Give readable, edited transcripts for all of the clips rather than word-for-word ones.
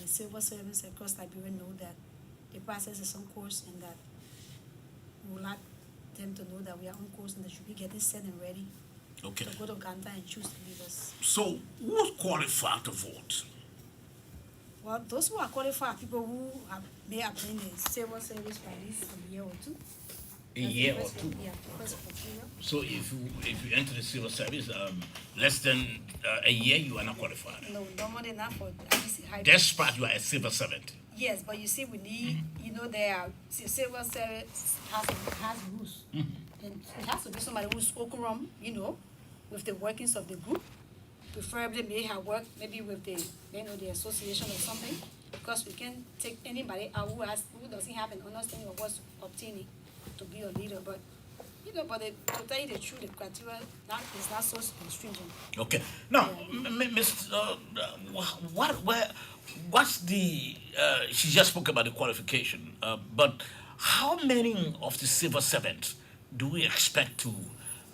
the civil service across Liberia know that the process is on course and that we would like them to know that we are on course and they should be getting set and ready Okay. to go to Uganda and choose the leaders. So, who's qualified to vote? Well, those who are qualified are people who may have been in civil service for at least a year or two. A That's the year or first- two. Yeah, the first criteria. So, if you enter the civil service less than a year, you are not qualified. No, normally not for at least high. Despite you are a civil servant. Yes, but you see, we need, there are, civil service has rules. And it has to be somebody who's okorum, with the workings of the group. Preferably may have worked maybe with the association or something, because we can't take anybody out who doesn't have an understanding of what's obtaining to be a leader. But to tell you the truth, the criteria that is not so stringent. Okay. Now, Mr. What's the? She just spoke about the qualification, but how many of the civil servants do we expect to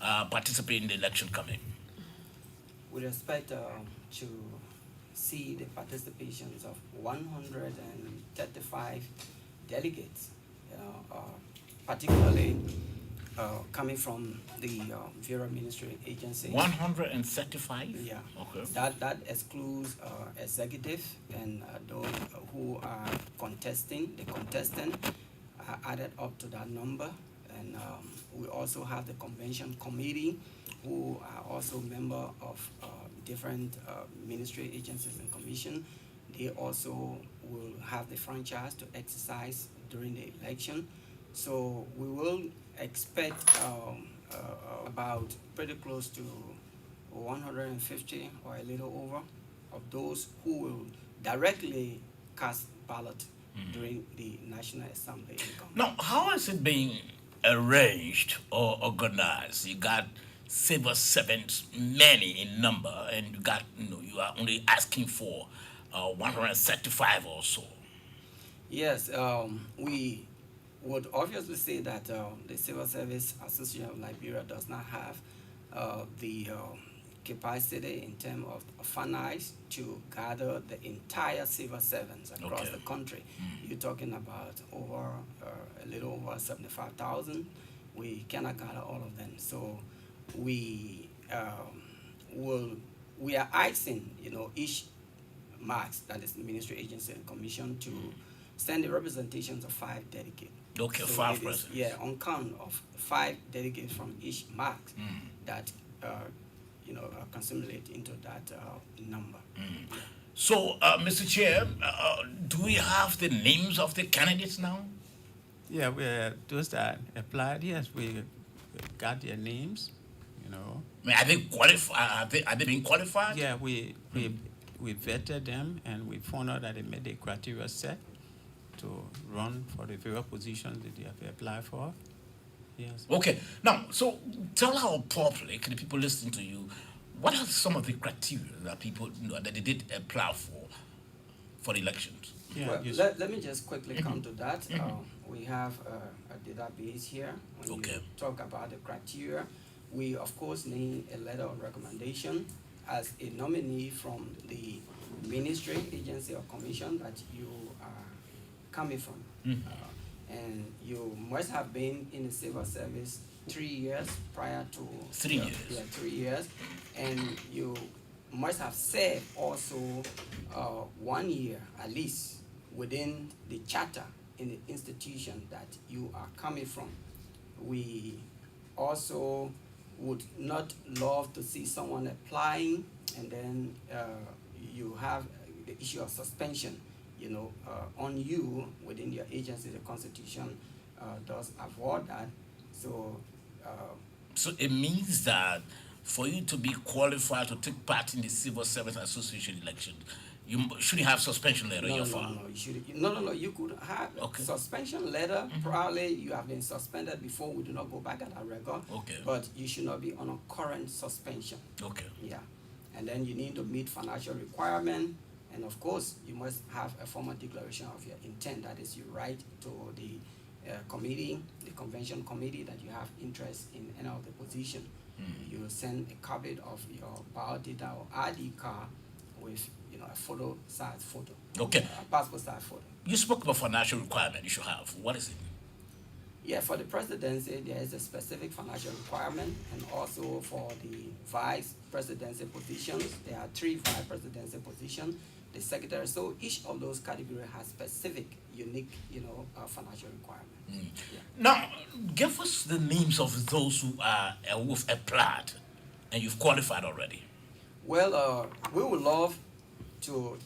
participate in the election coming? We expect to see the participations of 135 delegates, particularly coming from the Bureau Ministry agency. 135? Yeah. Okay. That excludes executive and those who are contesting. The contestant are added up to that number. And we also have the convention committee, who are also member of different ministry agencies and commission. They also will have the franchise to exercise during the election. So we will expect about pretty close to 150 or a little over of those who will directly cast ballot during the National Assembly. Now, how is it being arranged or organized? You got civil servants, many in number, and you got, you are only asking for 135 or so. Yes, we would obviously say that the Civil Service Association of Liberia does not have the capacity in terms of finance to gather the entire civil servants across the country. You're talking about over a little over 75,000. We cannot gather all of them. So we are asking, each marks, that is the ministry agency and commission, to send the representations of 5 delegates. Okay, so 5 presidents. Yeah, on count of 5 delegates from each mark that accumulate into that number. So, Mr. Chair, do we have the names of the candidates now? Yeah, those that applied, yes, we got their names, I mean, are they qualified? Are they being qualified? Yeah, we vetted them and we found out that they met the criteria set to run for the various positions that they have applied for. Yes. Okay. Now, so tell our public, the people listening to you, what are some of the criteria that people that they did apply for the elections? Yeah, well, let me just quickly come to that. We have a database here. When you talk about the criteria, we of course need a letter of recommendation as a nominee from the ministry, agency, or commission that you are coming from. And you must have been in the civil service 3 years prior to 3 years. Yeah, 3 years, and you must have served also 1 year at least within the charter in the institution that you are coming from. We also would not love to see someone applying and then you have the issue of suspension, on you within your agency. The Constitution does avoid that. So it means that for you to be qualified to take part in the Civil Service Association election, you shouldn't have suspension letter in your file. No, you should. No. You could have a suspension letter. Probably you have been suspended before. We do not go back at our record. Okay. But you should not be on a current suspension. Okay. Yeah, and then you need to meet financial requirement, and of course you must have a formal declaration of your intent. That is, you write to the committee, the convention committee, that you have interest in any of the position. You send a copy of your biodata or ID card with a photo-size photo. Okay. A passport-size photo. You spoke about financial requirement you should have. What is it? Yeah, for the presidency, there is a specific financial requirement, and also for the vice presidency positions, there are 3 vice presidency positions, the secretary. So each of those categories has specific, unique, financial requirement. Yeah. Now, give us the names of those who who've applied and you've qualified already. Well, we would love to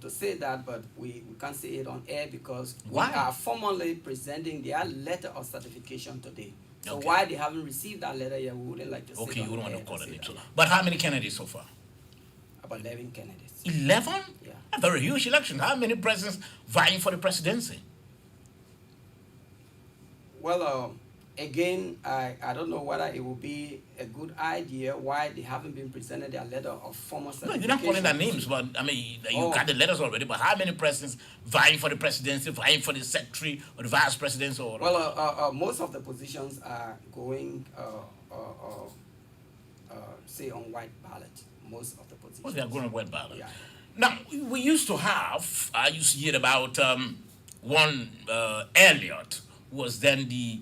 say that, but we can't say it on air because Why? we are formally presenting their letter of certification today. So Okay. why they haven't received that letter yet, we wouldn't like to say Okay, it you on don't want air to call say it. that. But how many candidates so far? About 11 candidates. 11? Yeah. A very huge election. How many presidents vying for the presidency? Well, again, I don't know whether it will be a good idea why they haven't been presented their letter of formal No, certification. you're not calling their names, but I mean, you Oh. got the letters already. But how many presidents vying for the presidency, vying for the secretary or the vice presidency? Or Well, most of the positions are going, say, on white ballot. Most of the positions. well, they are going to wet ballot. Yeah. Now, we used to have, I used to hear about one Elliot, who was then the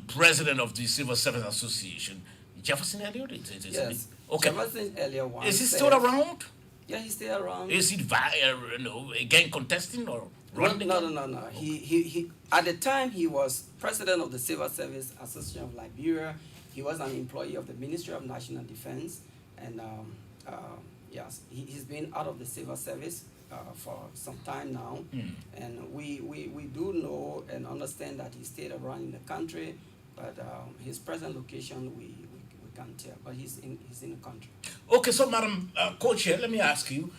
president of the Civil Service Association. Jefferson Elliott? Yes. Okay. Jefferson earlier once Is he said- still around? Yeah, he's still around. Is he again contesting or running? No. He at the time he was president of the Civil Service Association of Liberia. He was an employee of the Ministry of National Defense, and yes, he's been out of the civil service for some time now. And we do know and understand that he stayed around in the country, but his present location we can't tell. But he's in the country. Okay, so Madam Co-Chair, let me ask you,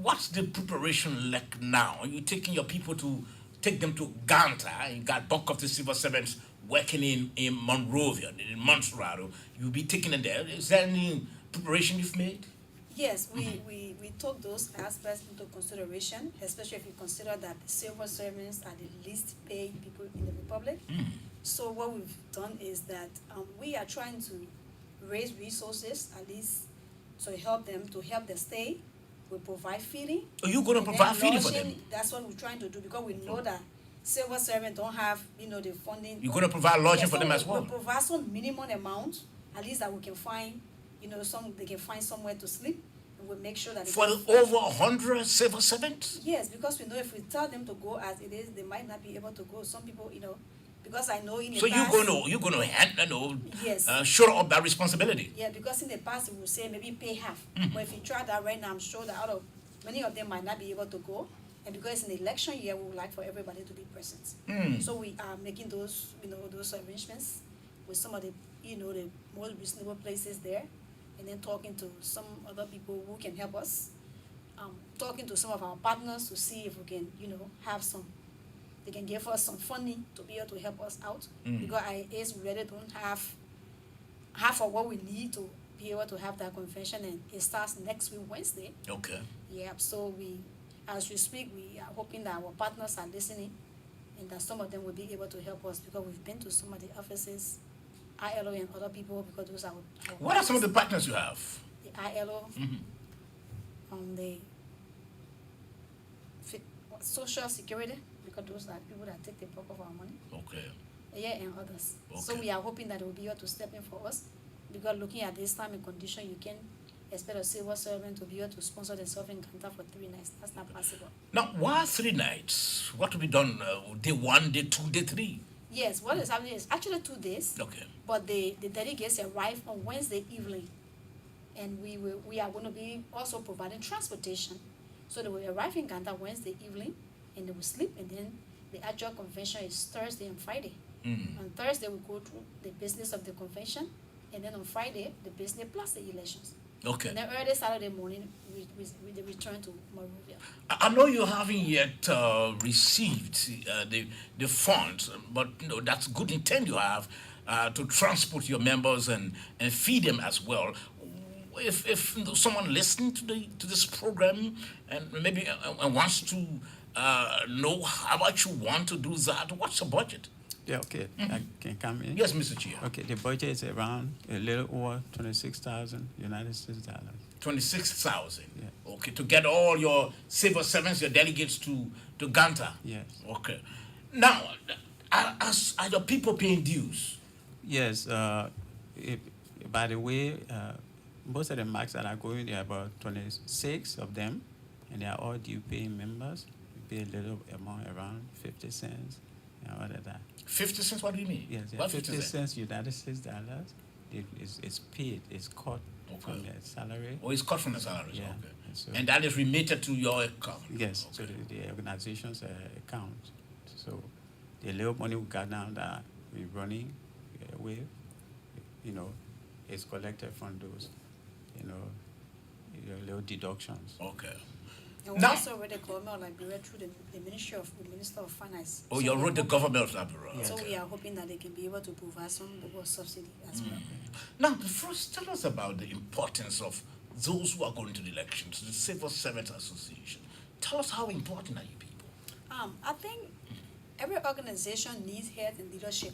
what's the preparation like now? Are you taking your people to take them to Ganta? You got bulk of the civil servants working in Monrovia, in Montserrat. You'll be taking them there. Is there any preparation you've made? Yes, we took those aspects into consideration, especially if you consider that the civil servants are the least paid people in the Republic. So what we've done is that we are trying to raise resources, at least to help them, to help them stay. We provide feeding. Are you going to And then provide feeding for them? lodging, that's what we're trying to do, because we know that civil servants don't have, the funding. You're going to provide lodging for so them as well? We provide some minimum amount, at least that we can find, they can find somewhere to sleep. And we'll make sure that they For can- over 100 civil servants? Yes, because we know if we tell them to go as it is, they might not be able to go. Some people, because I know in the So past. you're going to Yes. shore up that responsibility? Yeah, because in the past we would say maybe pay half. But if you try that right now, I'm sure that out of many of them might not be able to go. And because in the election year, we would like for everybody to be present. So we are making those, those arrangements with some of the, the more reasonable places there, and then talking to some other people who can help us. Talking to some of our partners to see if we can, have some. They can give us some funding to be able to help us out. Because we really don't have half of what we need to be able to have that convention, and it starts next week Wednesday. Okay. Yeah, so as we speak, we are hoping that our partners are listening, and that some of them will be able to help us, because we've been to some of the offices, ILO and other people, because those are our What are some of the partners you have? the ILO, the social security, because those are people that take the bulk of our money. Okay. Yeah, and others. So Okay. we are hoping that they will be able to step in for us, because looking at this time and condition, you can expect a civil servant to be able to sponsor themselves in Ganta for 3 nights. That's not possible. Now, why 3 nights? What will be done day 1, day 2, day 3? Yes, what is happening is actually 2 days, Okay. but the delegates arrive on Wednesday evening, and we are going to be also providing transportation. So they will arrive in Ganta Wednesday evening, and they will sleep, and then the actual convention is Thursday and Friday. On Thursday, we go through the business of the convention, and then on Friday, the business plus the elections. Okay. And then early Saturday morning, we return to Monrovia. I know you haven't yet received the funds, but that's good intent you have to transport your members and feed them as well. If someone listening to this program and maybe wants to know how much you want to do that, what's the budget? Yeah, okay. I can come in. Yes, Mr. Chair. Okay, the budget is around a little over 26,000 United States dollars. 26,000. Yeah. Okay, to get all your civil servants, your delegates to Ganta. Yes. Okay. Now, are your people paying dues? Yes. If, by the way, most of the marks that are going, there are about 26 of them, and they are all due paying members. We pay a little amount, around 50 cents, and all of that. 50 cents? What do you mean? Yes, yeah, What 50 cents United States dollars. It's paid, it's cut from their salary. Oh, it's cut from the salaries. Yeah. Okay. So, And that is remitted to your account. yes, Okay. so the organization's account. So the little money we got now that we're running with, is collected from those, little deductions. Okay. And we Now- also with the government of Liberia through the Minister of Finance. Oh, So you we are wrote the hoping- government of Liberia. So Okay. we are hoping that they can be able to provide some subsidy as well. Now, first, tell us about the importance of those who are going to the elections, the Civil Servants Association. Tell us how important are you people? I think every organization needs heads and leadership.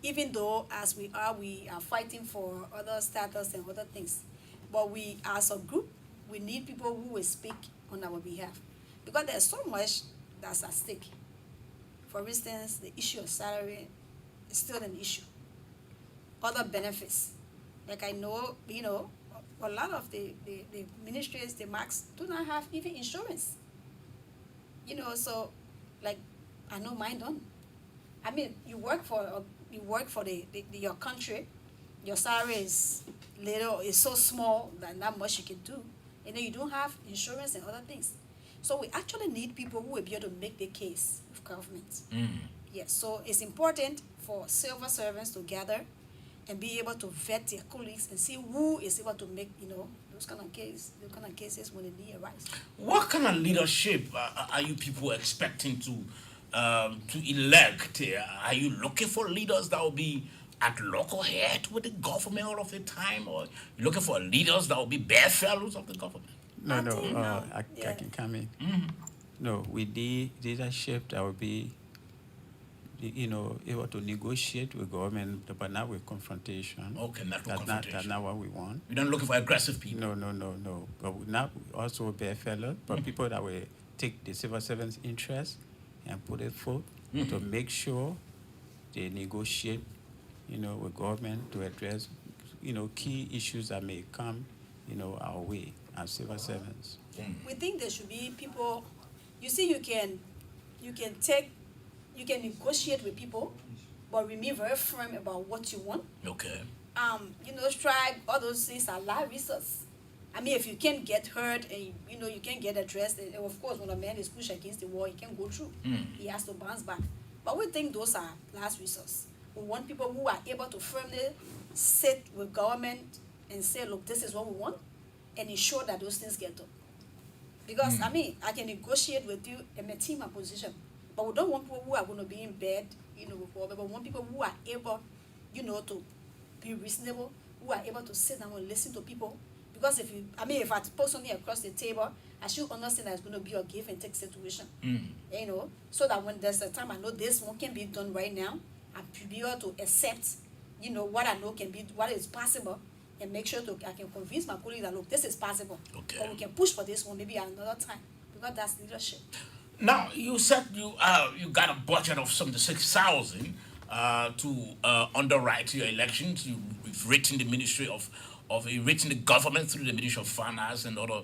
Even though as we are fighting for other status and other things. But we, as a group, we need people who will speak on our behalf. Because there's so much that's at stake. For instance, the issue of salary is still an issue. Other benefits. Like I know, a lot of the ministries, the marks, do not have even insurance. So like I know mine don't. I mean, you work for your country, your salary is little, is so small that not much you can do. You don't have insurance and other things. So we actually need people who will be able to make the case with government. Yes, so it's important for civil servants to gather and be able to vet their colleagues and see who is able to make, those kind of cases when the need arise. What kind of leadership are you people expecting to elect? Are you looking for leaders that will be at local head with the government all of the time, or you looking for leaders that will be bedfellows of the government? No, I think, I yeah. can come in. No, with the leadership that will be, able to negotiate with government, but not with confrontation. Okay, not with That's confrontation. not what we want. You're not looking for aggressive people. No. But we not also bear fellow, but people that will take the civil servants' interest and put it forth to make sure they negotiate, with government to address, key issues that may come, our way as civil servants. We think there should be people, you see, you can negotiate with people, but remain very firm about what you want. Okay. Strike, all those things are life resource. I mean, if you can't get hurt and you can't get addressed, and of course, when a man is pushed against the wall, he can't go through. He has to bounce back. But we think those are last resource. We want people who are able to firmly sit with government and say, look, this is what we want, and ensure that those things get done. Because I mean, I can negotiate with you and maintain my position, but we don't want people who are going to be in bed, with government. But we want people who are able, to be reasonable, who are able to sit down and listen to people. Because if I put something across the table, I should understand that it's going to be a give and take situation. So that when there's a time I know this one can be done right now, I should be able to accept, what I know can be, what is possible, and make sure I can convince my colleagues that, look, this is possible. Okay. Or we can push for this one maybe another time. Because that's leadership. Now, you said you got a budget of some 6,000 to underwrite your elections. You've written the Ministry you've written the government through the Ministry of Finance and other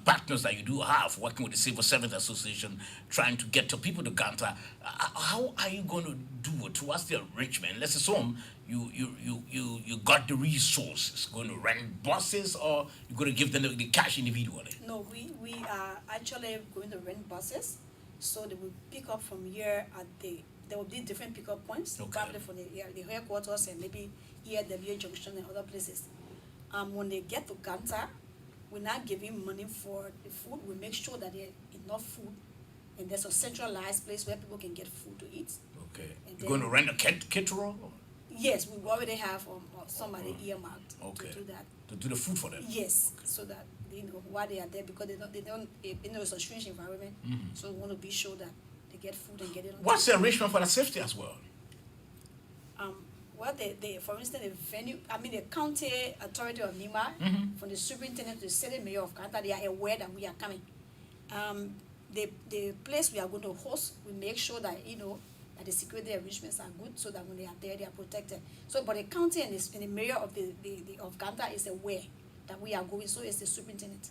partners that you do have, working with the Civil Servants Association, trying to get your people to Ganta. How are you going to do it? What's the arrangement? Let's assume you got the resources, going to rent buses, or you're going to give them the cash individually? No, we are actually going to rent buses, so they will pick up from here there will be different pickup points, Okay. probably for the headquarters and maybe ERW Junction and other places. When they get to Ganta, we're not giving money for the food. We make sure that there's enough food, and there's a centralized place where people can get food to eat. Okay. And You're going to then- rent a caterer Yes, we already have somebody earmarked Okay. to do that. to do the food for them? Yes, so that while they are there, because it's a strange environment, so we want to be sure that they get food and get it on What's the arrangement for the safety as well? Well, for instance, the venue, I mean, the county authority of Nima, from the superintendent to the city mayor of Kanta, they are aware that we are coming. The place we are going to host, we make sure that, that the security arrangements are good, so that when they are there, they are protected. So, but the county and the mayor of of Kanta is aware that we are going, so is the superintendent.